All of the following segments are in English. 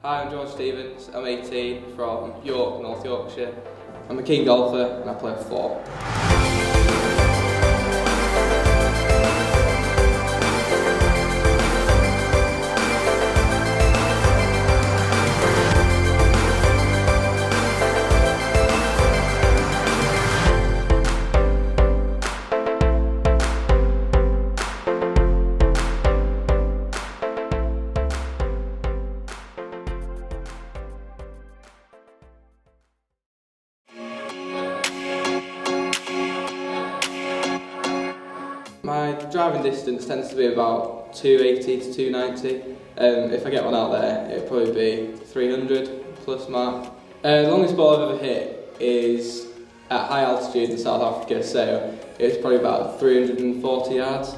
Hi, I'm George Stevens. I'm 18 from York, North Yorkshire. I'm a keen golfer and I play 4. My driving distance tends to be about 280 to 290. If I get one out there, it'll probably be 300 plus mark. The longest ball I've ever hit is at high altitude in South Africa, so it's probably about 340 yards.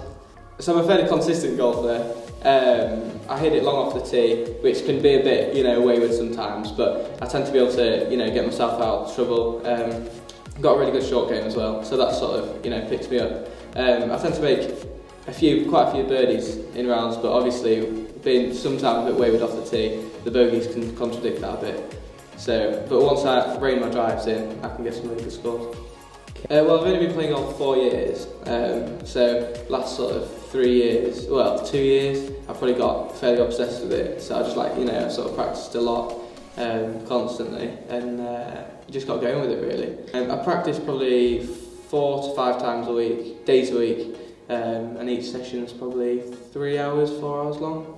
So I'm a fairly consistent golfer. I hit it long off the tee, which can be a bit, wayward sometimes, but I tend to be able to, get myself out of trouble. Got a really good short game as well, so that sort of, picks me up. I tend to make quite a few birdies in rounds, but obviously being sometimes a bit wayward off the tee, the bogeys can contradict that a bit. But once I rein my drives in, I can get some really good scores. Well, I've only been playing golf for 4 years, so last sort of 3 years, 2 years, I've probably got fairly obsessed with it. So I just sort of practiced a lot, constantly, and just got going with it really. I practice probably 4 to 5 times a week, days a week, and each session is probably 3 hours, 4 hours long.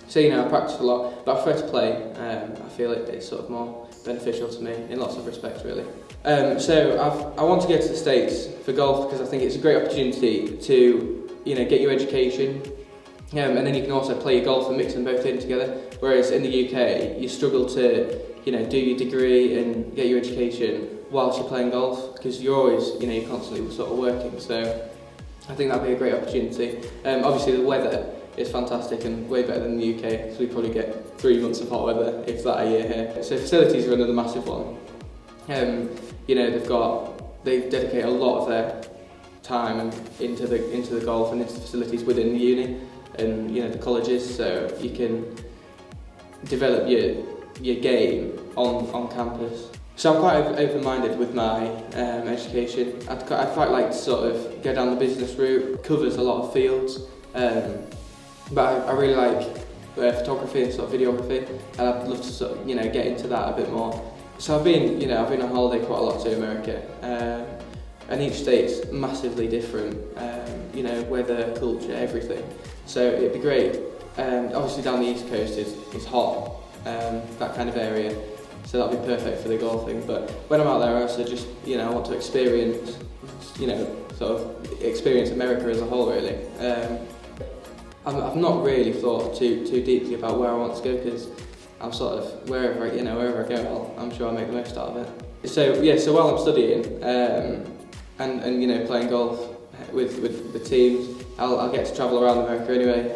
So I practice a lot, but I prefer to play. I feel it's sort of more beneficial to me in lots of respects really. So I want to go to the States for golf because I think it's a great opportunity to get your education, and then you can also play your golf and mix them both in together. Whereas in the UK, you struggle to do your degree and get your education whilst you're playing golf, because you're always, you're constantly sort of working. So I think that'd be a great opportunity. Obviously the weather is fantastic and way better than the UK, because we probably get 3 months of hot weather, if that, a year here. So facilities are another massive one. They dedicate a lot of their time into the golf and into the facilities within the uni and the colleges, so you can develop your game on campus. So I'm quite open-minded with my education. I'd quite like to sort of go down the business route. It covers a lot of fields, but I really like photography and sort of videography, and I'd love to sort of get into that a bit more. So I've been on holiday quite a lot to America, and each state's massively different. Weather, culture, everything. So it'd be great. Obviously down the East Coast is hot, that kind of area. So that'll be perfect for the golfing. But when I'm out there, I also just, I want to experience, experience America as a whole, really. I've not really thought too deeply about where I want to go, because I'm sort of wherever I go, I'm sure I'll make the most out of it. So while I'm studying and playing golf with the teams, I'll get to travel around America anyway.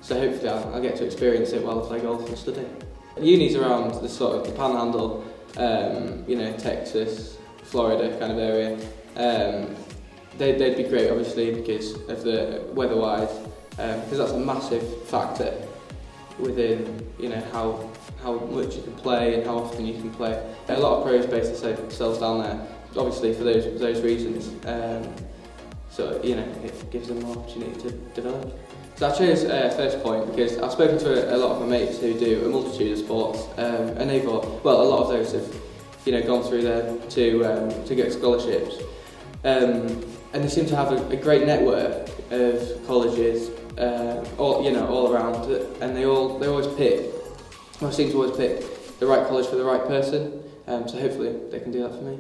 So hopefully I'll get to experience it while I play golf and study. Uni's around the Panhandle, Texas, Florida kind of area. They'd be great, obviously, because of the weather-wise, because that's a massive factor within how much you can play and how often you can play. A lot of pros base themselves down there, obviously for those reasons. It gives them more opportunity to develop. So I chose First Point because I've spoken to a lot of my mates who do a multitude of sports, and a lot of those have gone through there to get scholarships, and they seem to have a great network of colleges all around, and they seem to always pick the right college for the right person. So hopefully they can do that for me.